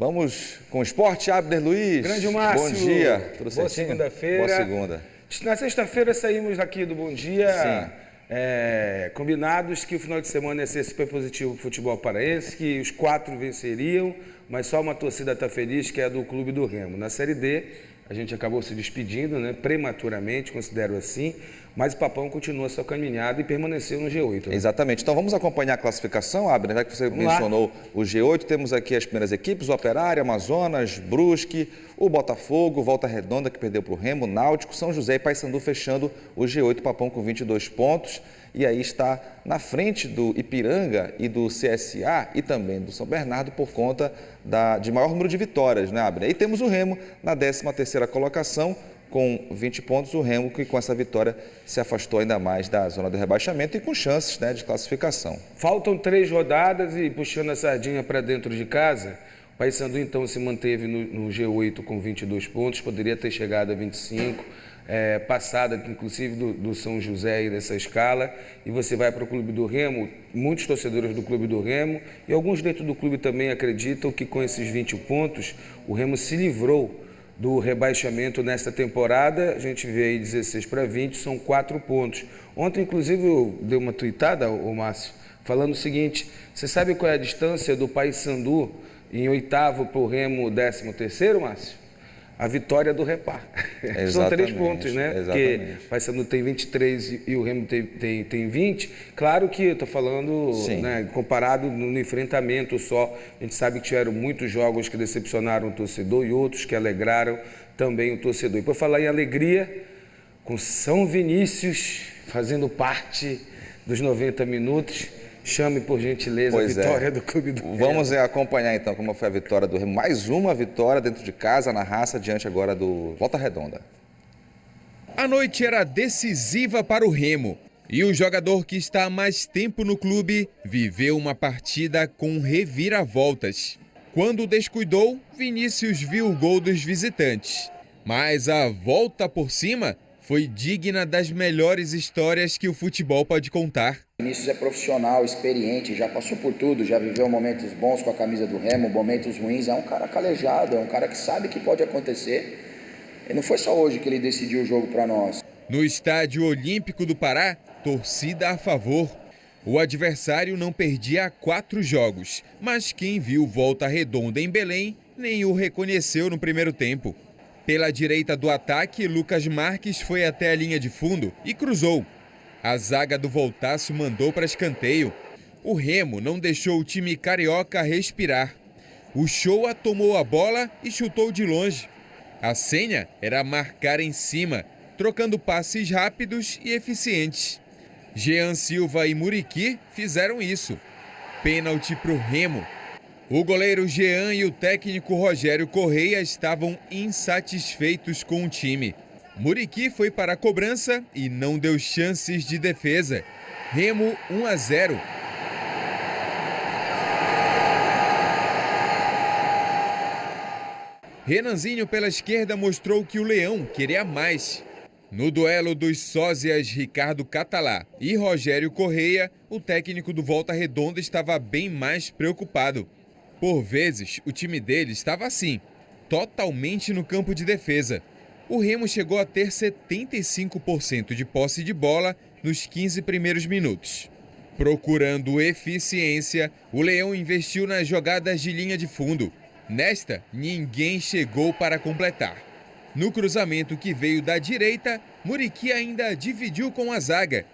Vamos com o esporte, Abner Luiz. Grande Márcio. Bom dia. Tudo certinho? Boa segunda-feira. Boa segunda. Na sexta-feira saímos aqui do Bom Dia, combinados que o final de semana ia ser super positivo para o futebol paraense, que os 4 venceriam, mas só uma torcida está feliz, que é a do Clube do Remo. Na Série D, a gente acabou se despedindo, né, prematuramente, considero assim, mas o Papão continua sua caminhada e permaneceu no G8. Né? Exatamente. Então vamos acompanhar a classificação, Abner, já que você mencionou o G8, temos aqui as primeiras equipes, o Operário, Amazonas, Brusque, o Botafogo, Volta Redonda, que perdeu para o Remo, Náutico, São José e Paysandu fechando o G8, Papão com 22 pontos. E aí está na frente do Ipiranga e do CSA e também do São Bernardo por conta de maior número de vitórias, né, Abner? E temos o Remo na 13ª colocação com 20 pontos, o Remo que com essa vitória se afastou ainda mais da zona do rebaixamento e com chances, né, de classificação. Faltam 3 rodadas e puxando a sardinha para dentro de casa, o Paysandu então se manteve no G8 com 22 pontos, poderia ter chegado a 25, passada inclusive do São José aí nessa escala, e você vai para o Clube do Remo, muitos torcedores do Clube do Remo e alguns dentro do clube também acreditam que com esses 20 pontos o Remo se livrou do rebaixamento nesta temporada. A gente vê aí 16 para 20, são 4 pontos. Ontem inclusive eu dei uma tuitada, o Márcio, falando o seguinte: você sabe qual é a distância do Paysandu em 8º para o Remo 13º, Márcio? A vitória do Repar. São 3 pontos, né? Exatamente. Porque o Paysandu tem 23 e o Remo tem 20. Claro que eu estou falando, né, comparado no enfrentamento só. A gente sabe que tiveram muitos jogos que decepcionaram o torcedor e outros que alegraram também o torcedor. E por falar em alegria, com São Vinícius fazendo parte dos 90 minutos, chame, por gentileza, a vitória do Clube do Remo. Vamos acompanhar, então, como foi a vitória do Remo. Mais uma vitória dentro de casa, na raça, diante agora do Volta Redonda. A noite era decisiva para o Remo. E o jogador que está há mais tempo no clube viveu uma partida com reviravoltas. Quando descuidou, Vinícius viu o gol dos visitantes. Mas a volta por cima foi digna das melhores histórias que o futebol pode contar. Vinícius é profissional, experiente, já passou por tudo, já viveu momentos bons com a camisa do Remo, momentos ruins, é um cara calejado, é um cara que sabe que pode acontecer. E não foi só hoje que ele decidiu o jogo para nós. No Estádio Olímpico do Pará, torcida a favor. O adversário não perdia há 4 jogos, mas quem viu Volta Redonda em Belém nem o reconheceu no primeiro tempo. Pela direita do ataque, Lucas Marques foi até a linha de fundo e cruzou. A zaga do Voltaço mandou para escanteio. O Remo não deixou o time carioca respirar. O Shoa tomou a bola e chutou de longe. A senha era marcar em cima, trocando passes rápidos e eficientes. Jean Silva e Muriqui fizeram isso. Pênalti para o Remo. O goleiro Jean e o técnico Rogério Correia estavam insatisfeitos com o time. Muriqui foi para a cobrança e não deu chances de defesa. Remo 1-0. Renanzinho pela esquerda mostrou que o Leão queria mais. No duelo dos sósias Ricardo Catalá e Rogério Correia, o técnico do Volta Redonda estava bem mais preocupado. Por vezes, o time dele estava assim, totalmente no campo de defesa. O Remo chegou a ter 75% de posse de bola nos 15 primeiros minutos. Procurando eficiência, o Leão investiu nas jogadas de linha de fundo. Nesta, ninguém chegou para completar. No cruzamento que veio da direita, Muriqui ainda dividiu com a zaga.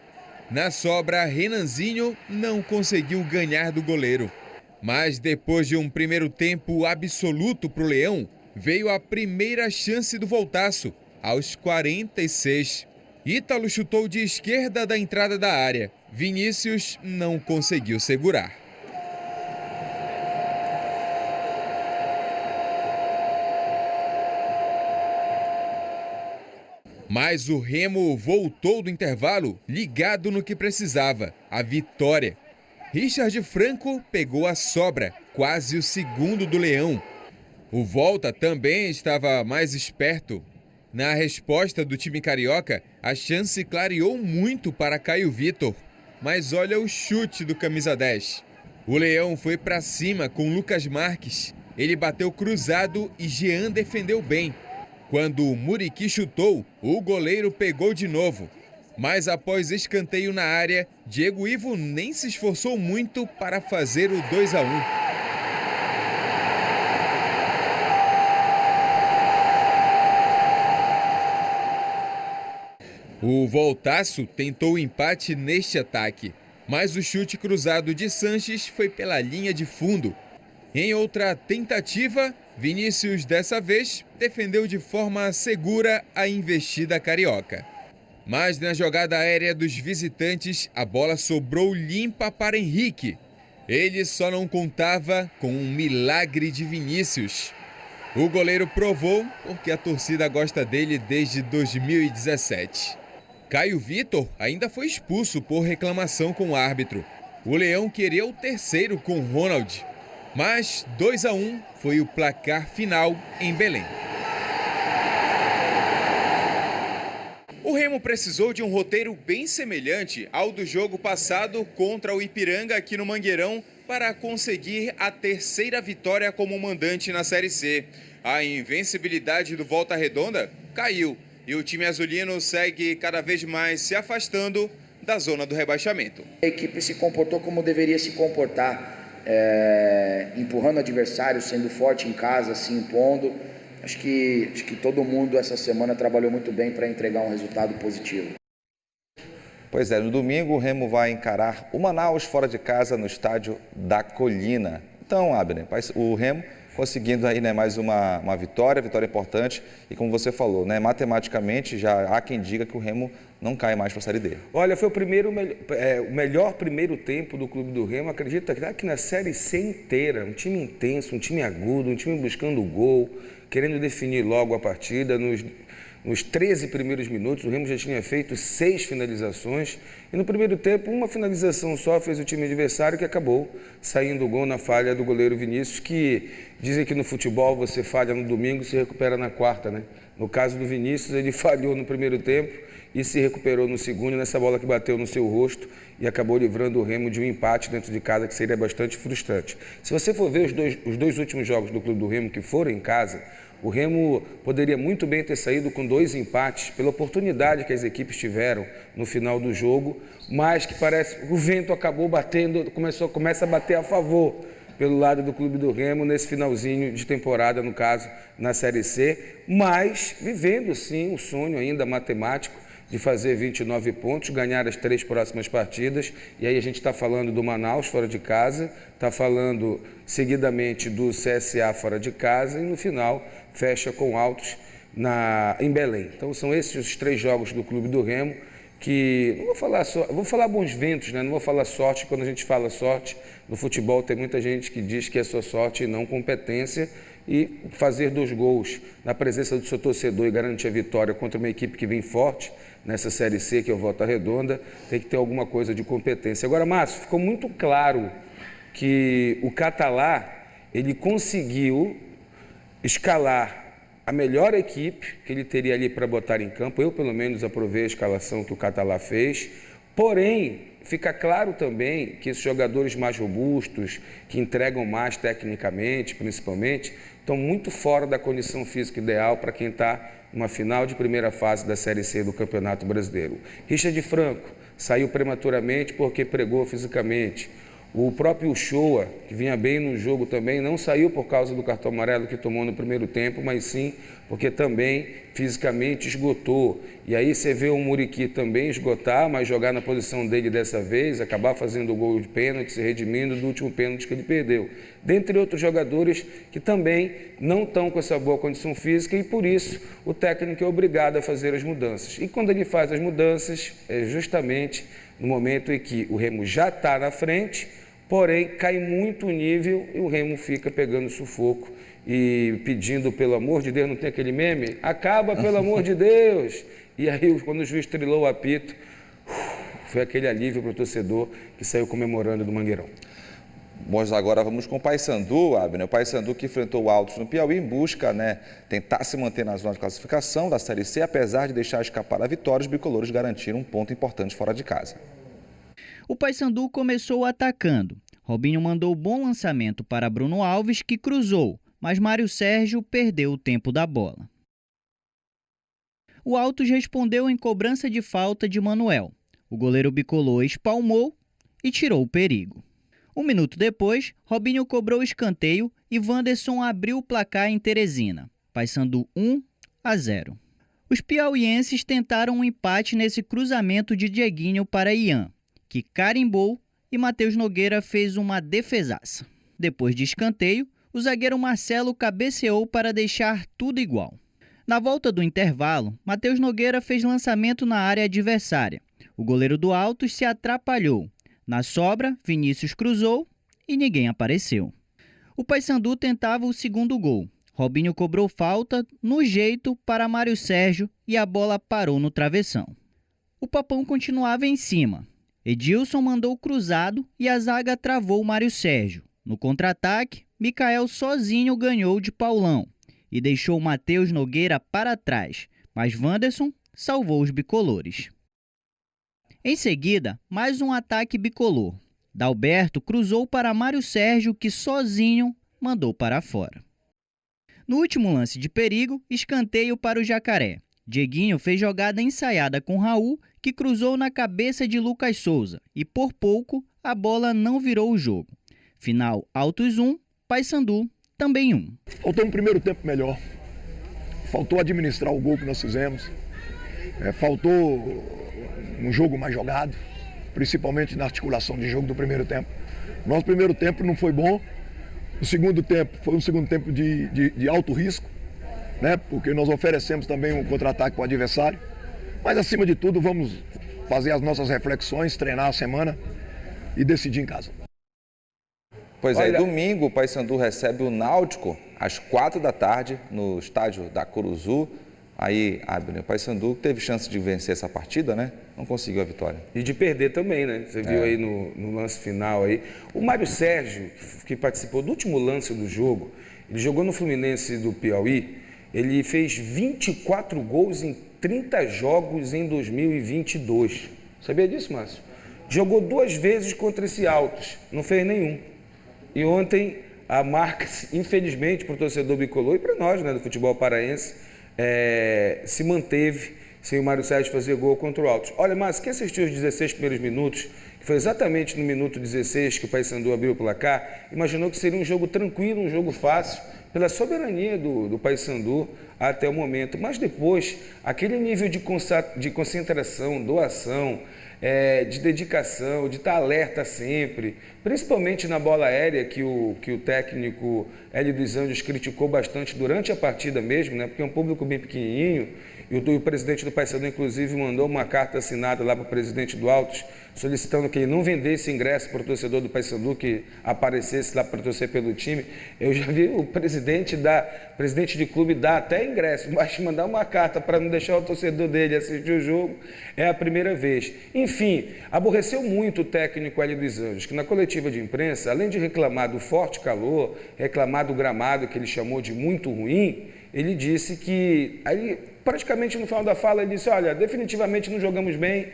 Na sobra, Renanzinho não conseguiu ganhar do goleiro. Mas depois de um primeiro tempo absoluto para o Leão, veio a primeira chance do Voltaço, aos 46. Ítalo chutou de esquerda da entrada da área. Vinícius não conseguiu segurar. Mas o Remo voltou do intervalo ligado no que precisava, a vitória. Richard Franco pegou a sobra, quase o segundo do Leão. O Volta também estava mais esperto. Na resposta do time carioca, a chance clareou muito para Caio Vitor. Mas olha o chute do camisa 10. O Leão foi para cima com Lucas Marques. Ele bateu cruzado e Jean defendeu bem. Quando o Muriqui chutou, o goleiro pegou de novo. Mas após escanteio na área, Diego Ivo nem se esforçou muito para fazer o 2-1. O Voltaço tentou o empate neste ataque, mas o chute cruzado de Sanches foi pela linha de fundo. Em outra tentativa, Vinícius dessa vez defendeu de forma segura a investida carioca. Mas na jogada aérea dos visitantes, a bola sobrou limpa para Henrique. Ele só não contava com um milagre de Vinícius. O goleiro provou porque a torcida gosta dele desde 2017. Caio Vitor ainda foi expulso por reclamação com o árbitro. O Leão queria o terceiro com Ronald. Mas 2-1 foi o placar final em Belém. O Remo precisou de um roteiro bem semelhante ao do jogo passado contra o Ipiranga aqui no Mangueirão para conseguir a terceira vitória como mandante na Série C. A invencibilidade do Volta Redonda caiu e o time azulino segue cada vez mais se afastando da zona do rebaixamento. A equipe se comportou como deveria se comportar, empurrando o adversário, sendo forte em casa, se impondo. Acho que todo mundo essa semana trabalhou muito bem para entregar um resultado positivo. Pois é, no domingo o Remo vai encarar o Manaus fora de casa no estádio da Colina. Então, Abner, o Remo conseguindo aí, né, mais uma vitória importante e como você falou, né, matematicamente já há quem diga que o Remo não cai mais para a Série D. Olha, foi o melhor primeiro tempo do Clube do Remo, acredita que na Série C inteira, um time intenso, um time agudo, um time buscando o gol, querendo definir logo a partida. Nos 13 primeiros minutos, o Remo já tinha feito 6 finalizações e no primeiro tempo uma finalização só fez o time adversário, que acabou saindo o gol na falha do goleiro Vinícius, que dizem que no futebol você falha no domingo e se recupera na quarta, né? No caso do Vinícius, ele falhou no primeiro tempo e se recuperou no segundo, nessa bola que bateu no seu rosto e acabou livrando o Remo de um empate dentro de casa, que seria bastante frustrante. Se você for ver os dois últimos jogos do Clube do Remo que foram em casa, o Remo poderia muito bem ter saído com 2 empates pela oportunidade que as equipes tiveram no final do jogo, mas que parece que o vento acabou batendo, começa a bater a favor pelo lado do Clube do Remo nesse finalzinho de temporada, no caso, na Série C, mas vivendo sim o sonho ainda matemático de fazer 29 pontos, ganhar as 3 próximas partidas, e aí a gente está falando do Manaus fora de casa, está falando seguidamente do CSA fora de casa e no final fecha com Altos em Belém. Então são esses os 3 jogos do Clube do Remo, que não vou falar vou falar bons ventos, né? Não vou falar sorte. Quando a gente fala sorte no futebol, tem muita gente que diz que é só sorte e não competência, e fazer 2 gols na presença do seu torcedor e garantir a vitória contra uma equipe que vem forte nessa Série C, que é o Volta Redonda, tem que ter alguma coisa de competência. Agora, Márcio, ficou muito claro que o Catalá, ele conseguiu escalar a melhor equipe que ele teria ali para botar em campo. Eu, pelo menos, aprovei a escalação que o Catalá fez, porém, fica claro também que esses jogadores mais robustos, que entregam mais tecnicamente, principalmente, estão muito fora da condição física ideal para quem está numa final de primeira fase da Série C do Campeonato Brasileiro. Richard Franco saiu prematuramente porque pregou fisicamente. O próprio Uchoa, que vinha bem no jogo também, não saiu por causa do cartão amarelo que tomou no primeiro tempo, mas sim porque também fisicamente esgotou. E aí você vê o Muriqui também esgotar, mas jogar na posição dele dessa vez, acabar fazendo o gol de pênalti, se redimindo do último pênalti que ele perdeu. Dentre outros jogadores que também não estão com essa boa condição física e por isso o técnico é obrigado a fazer as mudanças. E quando ele faz as mudanças, é justamente no momento em que o Remo já está na frente, porém cai muito o nível e o Remo fica pegando sufoco e pedindo, pelo amor de Deus, não tem aquele meme? Acaba, pelo amor de Deus! E aí, quando o juiz trilou o apito, foi aquele alívio para o torcedor que saiu comemorando do Mangueirão. Nós agora vamos com o Paysandu, Abner. O Paysandu que enfrentou o Altos no Piauí em busca, tentar se manter na zona de classificação da Série C, apesar de deixar escapar a vitória, os bicolores garantiram um ponto importante fora de casa. O Paysandu começou atacando. Robinho mandou bom lançamento para Bruno Alves, que cruzou, mas Mário Sérgio perdeu o tempo da bola. O Altos respondeu em cobrança de falta de Manuel. O goleiro bicolor espalmou e tirou o perigo. Um minuto depois, Robinho cobrou o escanteio e Wanderson abriu o placar em Teresina, Paysandu 1-0. Os piauienses tentaram um empate nesse cruzamento de Dieguinho para Ian, que carimbou, e Matheus Nogueira fez uma defesaça. Depois de escanteio, o zagueiro Marcelo cabeceou para deixar tudo igual. Na volta do intervalo, Matheus Nogueira fez lançamento na área adversária. O goleiro do Altos se atrapalhou. Na sobra, Vinícius cruzou e ninguém apareceu. O Paysandu tentava o segundo gol. Robinho cobrou falta no jeito para Mário Sérgio e a bola parou no travessão. O Papão continuava em cima. Edilson mandou cruzado e a zaga travou Mário Sérgio. No contra-ataque, Micael sozinho ganhou de Paulão e deixou Matheus Nogueira para trás, mas Wanderson salvou os bicolores. Em seguida, mais um ataque bicolor. Dalberto cruzou para Mário Sérgio, que sozinho mandou para fora. No último lance de perigo, escanteio para o Jacaré. Dieguinho fez jogada ensaiada com Raul, que cruzou na cabeça de Lucas Souza, e por pouco a bola não virou o jogo. Final Altos 1, Paysandu também 1. Faltou um primeiro tempo melhor. Faltou administrar o gol que nós fizemos. Faltou um jogo mais jogado, principalmente na articulação de jogo do primeiro tempo. Nosso primeiro tempo não foi bom. O segundo tempo foi um segundo tempo de alto risco, né? Porque nós oferecemos também um contra-ataque para o adversário. Mas, acima de tudo, vamos fazer as nossas reflexões, treinar a semana e decidir em casa. Pois é, domingo o Paysandu recebe o Náutico às 4 da tarde no estádio da Curuzu. Aí, Abner, o Paysandu teve chance de vencer essa partida, né? Não conseguiu a vitória. E de perder também, né? Você viu aí no lance final aí. O Mário Sérgio, que participou do último lance do jogo, ele jogou no Fluminense do Piauí, ele fez 24 gols em 30 jogos em 2022. Sabia disso, Márcio? Jogou 2 vezes contra esse Altos, não fez nenhum. E ontem a marca, infelizmente, para o torcedor bicolor e para nós, né, do futebol paraense, se manteve sem o Mário Sérgio fazer gol contra o Altos. Olha, mas quem assistiu os 16 primeiros minutos, que foi exatamente no minuto 16 que o Paysandu abriu o placar, imaginou que seria um jogo tranquilo, um jogo fácil, pela soberania do Paysandu até o momento. Mas depois, aquele nível de concentração, doação, de dedicação, de estar alerta sempre, principalmente na bola aérea, que o técnico Hélio dos Anjos criticou bastante durante a partida mesmo, né? Porque é um público bem pequenininho, e o presidente do Paysandu, inclusive, mandou uma carta assinada lá para o presidente do Altos, solicitando que ele não vendesse ingresso para o torcedor do Paysandu que aparecesse lá para torcer pelo time. Eu já vi o presidente de clube dar até ingresso, mas mandar uma carta para não deixar o torcedor dele assistir o jogo é a primeira vez. Enfim, aborreceu muito o técnico Hélio dos Anjos, que na coletiva de imprensa, além de reclamar do forte calor, reclamar do gramado que ele chamou de muito ruim, ele disse que, aí, praticamente no final da fala, ele disse, olha, definitivamente não jogamos bem,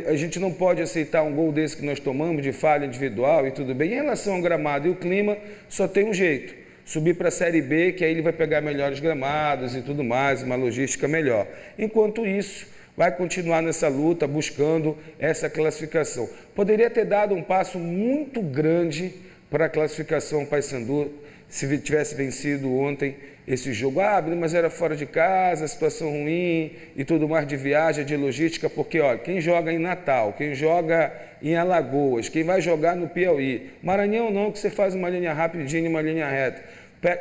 a gente não pode aceitar um gol desse que nós tomamos, de falha individual e tudo bem. Em relação ao gramado e o clima, só tem um jeito, subir para a Série B, que aí ele vai pegar melhores gramados e tudo mais, uma logística melhor. Enquanto isso, vai continuar nessa luta, buscando essa classificação. Poderia ter dado um passo muito grande para a classificação Paysandu, se tivesse vencido ontem esse jogo. Mas era fora de casa, situação ruim e tudo mais de viagem, de logística, porque ó, quem joga em Natal, quem joga em Alagoas, quem vai jogar no Piauí, Maranhão não, que você faz uma linha rapidinha, uma linha reta.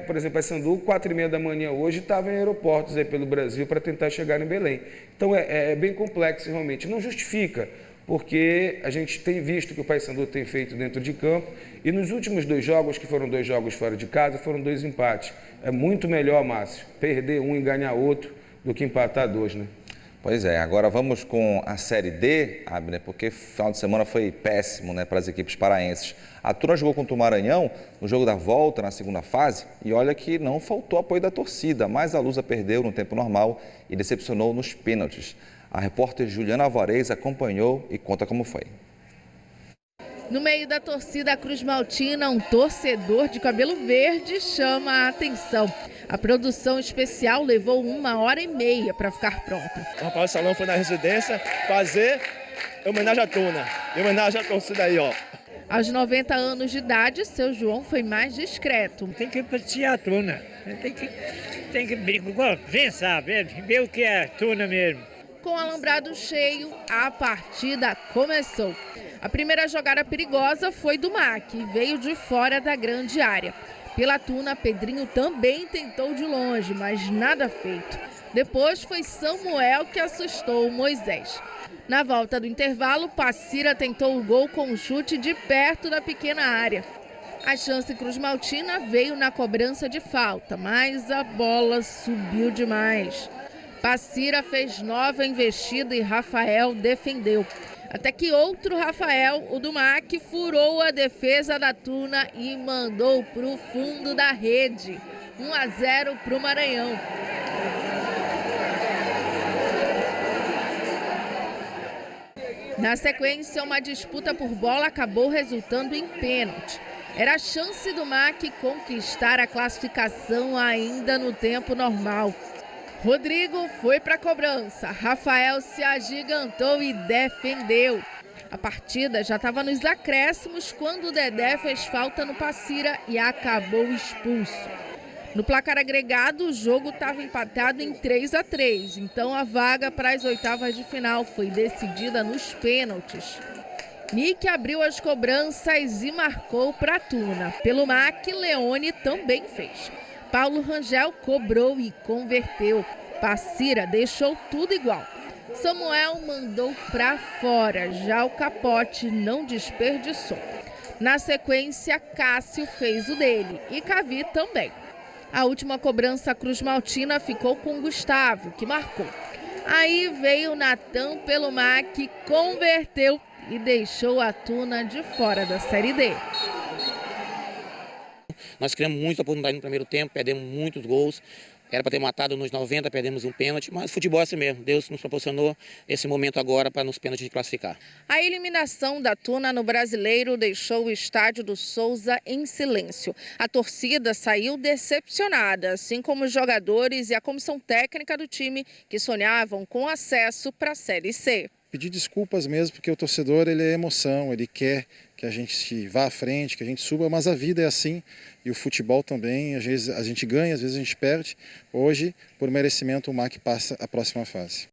Por exemplo, Paysandu, 4h30 da manhã hoje, estava em aeroportos aí pelo Brasil para tentar chegar em Belém. Então é bem complexo realmente, não justifica, porque a gente tem visto que o Paysandu tem feito dentro de campo e nos últimos 2 jogos, que foram 2 jogos fora de casa, foram 2 empates. É muito melhor, Márcio, perder um e ganhar outro do que empatar 2, né? Pois é, agora vamos com a Série D, Abner, porque o final de semana foi péssimo, né, para as equipes paraenses. A Turma jogou contra o Maranhão no jogo da volta, na segunda fase, e olha que não faltou apoio da torcida, mas a Lusa perdeu no tempo normal e decepcionou nos pênaltis. A repórter Juliana Alvarez acompanhou e conta como foi. No meio da torcida Cruz Maltina, um torcedor de cabelo verde chama a atenção. A produção especial levou 1h30 para ficar pronta. O rapaz do salão foi na residência fazer homenagem à Tuna, em homenagem à torcida aí, ó. Aos 90 anos de idade, seu João foi mais discreto. Tem que apreciar a Tuna, tem que pensar, ver o que é Tuna mesmo. Com o alambrado cheio, a partida começou. A primeira jogada perigosa foi do MAC e veio de fora da grande área. Pela Tuna, Pedrinho também tentou de longe, mas nada feito. Depois foi Samuel que assustou o Moisés. Na volta do intervalo, Passira tentou o gol com um chute de perto da pequena área. A chance Cruz Maltina veio na cobrança de falta, mas a bola subiu demais. Passira fez nova investida e Rafael defendeu. Até que outro Rafael, o do MAC, furou a defesa da Tuna e mandou para o fundo da rede. 1-0 para o Maranhão. Na sequência, uma disputa por bola acabou resultando em pênalti. Era a chance do MAC conquistar a classificação ainda no tempo normal. Rodrigo foi para a cobrança, Rafael se agigantou e defendeu. A partida já estava nos acréscimos quando o Dedé fez falta no Passira e acabou expulso. No placar agregado, o jogo estava empatado em 3-3, então a vaga para as oitavas de final foi decidida nos pênaltis. Nick abriu as cobranças e marcou para a Tuna. Pelo MAC, Leone também fez. Paulo Rangel cobrou e converteu. Passira deixou tudo igual. Samuel mandou para fora, já o Capote não desperdiçou. Na sequência, Cássio fez o dele e Cavi também. A última cobrança Cruz Maltina ficou com Gustavo, que marcou. Aí veio Natan pelo MAC, converteu e deixou a Tuna de fora da Série D. Nós criamos muita oportunidade no primeiro tempo, perdemos muitos gols. Era para ter matado nos 90, perdemos um pênalti, mas futebol é assim mesmo. Deus nos proporcionou esse momento agora para nos pênaltis de classificar. A eliminação da Tuna no Brasileiro deixou o estádio do Souza em silêncio. A torcida saiu decepcionada, assim como os jogadores e a comissão técnica do time, que sonhavam com acesso para a Série C. Pedir desculpas mesmo, porque o torcedor ele é emoção, ele quer que a gente vá à frente, que a gente suba, mas a vida é assim e o futebol também, às vezes a gente ganha, às vezes a gente perde. Hoje, por merecimento, o MAC passa a próxima fase.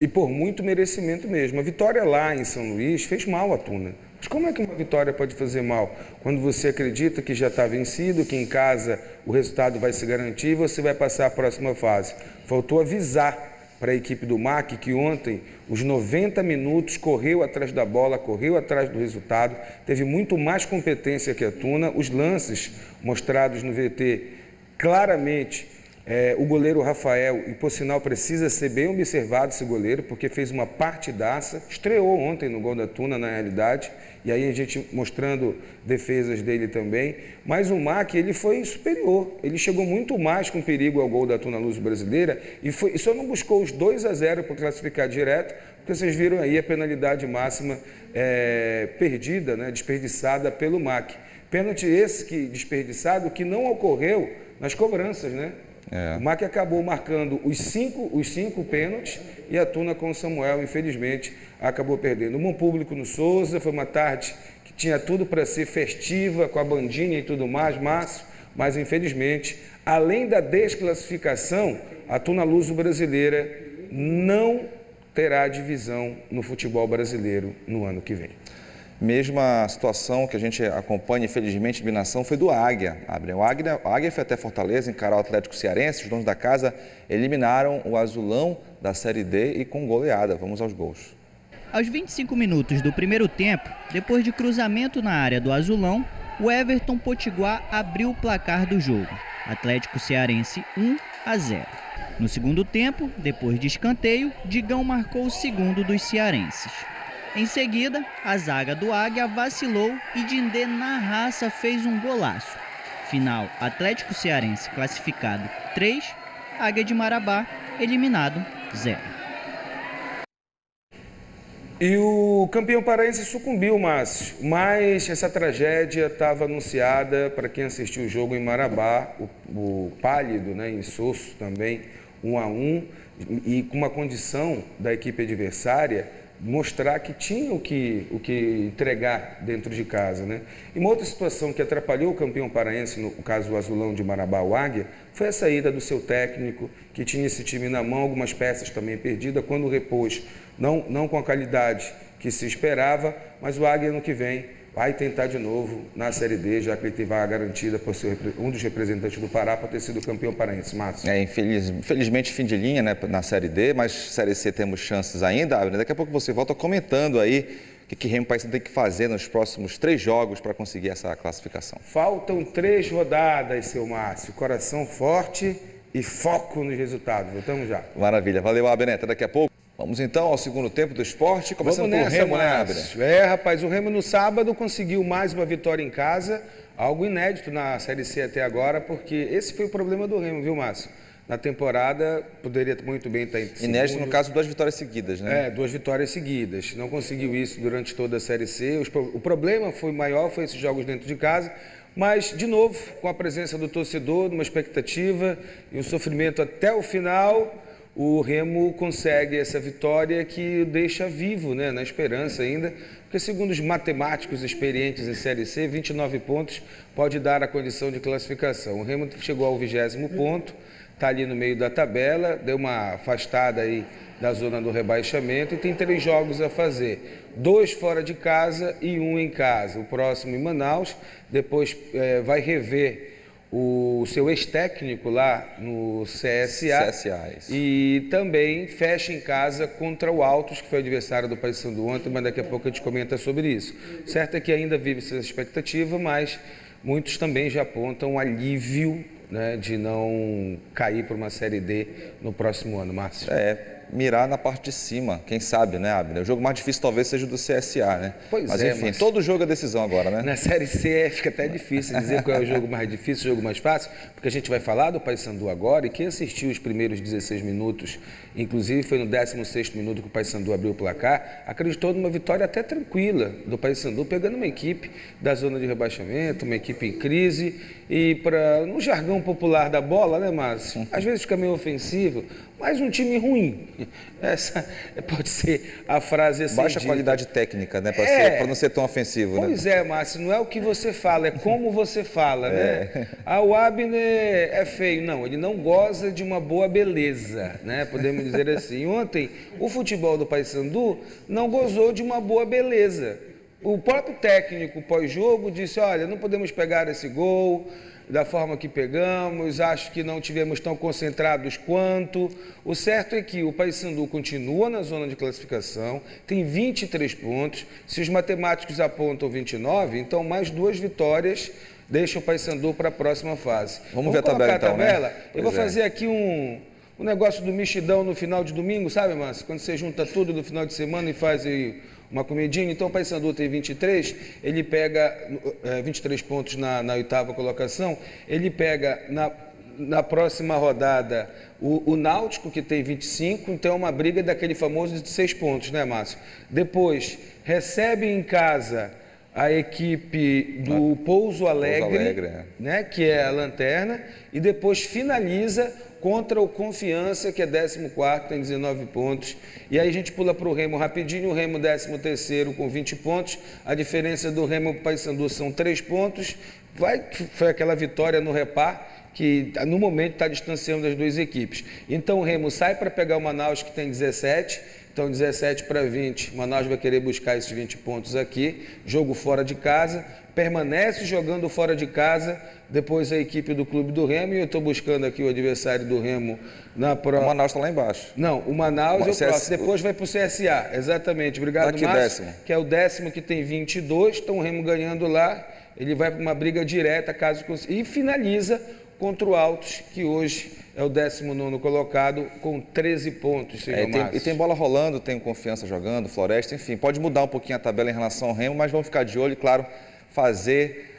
E por muito merecimento mesmo. A vitória lá em São Luís fez mal à Tuna. Mas como é que uma vitória pode fazer mal? Quando você acredita que já está vencido, que em casa o resultado vai se garantir e você vai passar a próxima fase. Faltou avisar para a equipe do MAC, que ontem, os 90 minutos, correu atrás da bola, correu atrás do resultado, teve muito mais competência que a Tuna. Os lances mostrados no VT, claramente, o goleiro Rafael, e por sinal precisa ser bem observado esse goleiro, porque fez uma partidaça, estreou ontem no gol da Tuna, na realidade, e aí a gente mostrando defesas dele também, mas o MAC, ele foi superior, ele chegou muito mais com perigo ao gol da Tuna Luz Brasileira e só não buscou os 2-0 para classificar direto, porque vocês viram aí a penalidade máxima perdida, né, desperdiçada pelo MAC. Pênalti esse que desperdiçado que não ocorreu nas cobranças, né? O MAC acabou marcando os cinco pênaltis e a Tuna com o Samuel, infelizmente, acabou perdendo. Um bom público no Souza, foi uma tarde que tinha tudo para ser festiva, com a bandinha e tudo mais, mas infelizmente, além da desclassificação, a Tuna Luso Brasileira não terá divisão no futebol brasileiro no ano que vem. Mesma situação que a gente acompanha, infelizmente, a eliminação foi do Águia. O Águia foi até Fortaleza, encarar o Atlético Cearense. Os donos da casa eliminaram o Azulão da Série D e com goleada. Vamos aos gols. Aos 25 minutos do primeiro tempo, depois de cruzamento na área do Azulão, o Everton Potiguar abriu o placar do jogo. Atlético Cearense 1-0. No segundo tempo, depois de escanteio, Digão marcou o segundo dos cearenses. Em seguida, a zaga do Águia vacilou e Dindê na raça fez um golaço. Final, Atlético Cearense classificado 3, Águia de Marabá eliminado 0. E o campeão paraense sucumbiu, Márcio, mas essa tragédia estava anunciada para quem assistiu o jogo em Marabá, o pálido, né, insosso também, 1-1, e com uma condição da equipe adversária mostrar que tinha o que entregar dentro de casa, né? E uma outra situação que atrapalhou o campeão paraense, no caso o Azulão de Marabá, o Águia, foi a saída do seu técnico, que tinha esse time na mão, algumas peças também perdidas, quando repôs, não com a qualidade que se esperava, mas o Águia ano que vem vai tentar de novo na Série D, já que ele teve a garantida por ser um dos representantes do Pará para ter sido campeão paraense, Márcio. Infelizmente fim de linha, né, na Série D, mas Série C temos chances ainda. Daqui a pouco você volta comentando aí o que Remo Paysandu tem que fazer nos próximos 3 jogos para conseguir essa classificação. Faltam 3 rodadas, seu Márcio. Coração forte e foco nos resultados. Voltamos já. Maravilha. Valeu, Abner. Até daqui a pouco. Vamos então ao segundo tempo do esporte, começando pelo Remo, né, Abner? Rapaz, o Remo no sábado conseguiu mais uma vitória em casa, algo inédito na Série C até agora, porque esse foi o problema do Remo, viu, Márcio? Na temporada, poderia muito bem estar em segundo. Inédito, no caso, 2 vitórias seguidas, né? 2 vitórias seguidas. Não conseguiu isso durante toda a Série C. O problema foi esses jogos dentro de casa. Mas, de novo, com a presença do torcedor, numa expectativa e um sofrimento até o final, o Remo consegue essa vitória que o deixa vivo, né, na esperança ainda, porque segundo os matemáticos experientes em Série C, 29 pontos pode dar a condição de classificação. O Remo chegou ao 20º ponto, está ali no meio da tabela, deu uma afastada aí da zona do rebaixamento e tem 3 jogos a fazer. 2 fora de casa e 1 em casa. O próximo em Manaus, depois vai rever o seu ex-técnico lá no CSA e também fecha em casa contra o Altos, que foi adversário do Paysandu ontem, mas daqui a pouco a gente comenta sobre isso. Certo é que ainda vive essa expectativa, mas muitos também já apontam um alívio, né, de não cair para uma Série D no próximo ano, Márcio. Mirar na parte de cima, quem sabe, né, Abner? O jogo mais difícil talvez seja o do CSA, né? Mas enfim, todo jogo é decisão agora, né? Na Série C fica até difícil dizer qual é o jogo mais difícil, o jogo mais fácil, porque a gente vai falar do Paysandu agora, e quem assistiu os primeiros 16 minutos, inclusive foi no 16º minuto que o Paysandu abriu o placar, acreditou numa vitória até tranquila do Paysandu, pegando uma equipe da zona de rebaixamento, uma equipe em crise, e no jargão popular da bola, né, Márcio? Às vezes fica meio ofensivo, mas um time ruim. Essa pode ser a frase assim. Baixa qualidade técnica, né? Para não ser tão ofensivo, né? Pois é, Márcio, não é o que você fala, é como você fala, né? O Abner é feio. Não, ele não goza de uma boa beleza, né? Podemos dizer assim. Ontem, o futebol do Paysandu não gozou de uma boa beleza. O próprio técnico pós-jogo disse, olha, não podemos pegar esse gol da forma que pegamos, acho que não tivemos tão concentrados quanto. O certo é que o Paysandu continua na zona de classificação, tem 23 pontos, se os matemáticos apontam 29, então mais 2 vitórias deixa o Paysandu para a próxima fase. Vamos ver a tabela então, né? Eu vou fazer aqui um negócio do mexidão no final de domingo, sabe, Márcio? Quando você junta tudo no final de semana e faz aí uma comidinha. Então o Paysandu tem 23, ele pega 23 pontos na 8ª colocação, ele pega na próxima rodada o Náutico, que tem 25, então é uma briga daquele famoso de 6 pontos, né, Márcio? Depois recebe em casa a equipe do Pouso Alegre, né, que é a lanterna, e depois finaliza contra o Confiança, que é 14º, tem 19 pontos. E aí a gente pula para o Remo rapidinho, o Remo 13º com 20 pontos. A diferença do Remo para o Paysandu são 3 pontos. Foi aquela vitória no Repá, que no momento está distanciando as 2 equipes. Então o Remo sai para pegar o Manaus, que tem 17, então 17 para 20, Manaus vai querer buscar esses 20 pontos aqui, jogo fora de casa, permanece jogando fora de casa, depois a equipe do Clube do Remo, e eu estou buscando aqui o adversário do Remo na prova. O Manaus está lá embaixo. Não, o Manaus é o próximo, depois vai para o CSA, exatamente, obrigado, Márcio, que é o 10º que tem 22, então o Remo ganhando lá, ele vai para uma briga direta, caso consiga, e finaliza contra o Altos, que hoje é o 19º colocado, com 13 pontos. E tem bola rolando, tem Confiança jogando, Floresta, enfim, pode mudar um pouquinho a tabela em relação ao Remo, mas vamos ficar de olho e, claro, fazer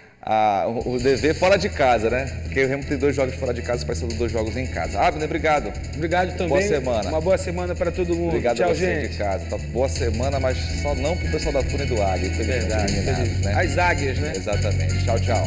o dever fora de casa, né? Porque o Remo tem 2 jogos fora de casa, o Paysandu 2 jogos em casa. Abner, obrigado. Obrigado também. Boa semana. Uma boa semana para todo mundo. Obrigado Tchau, a você gente. de casa. Tá, boa semana, mas só não pro pessoal da Tuna e do Águia. Verdade. Né? As águias, né? Exatamente. Tchau, tchau.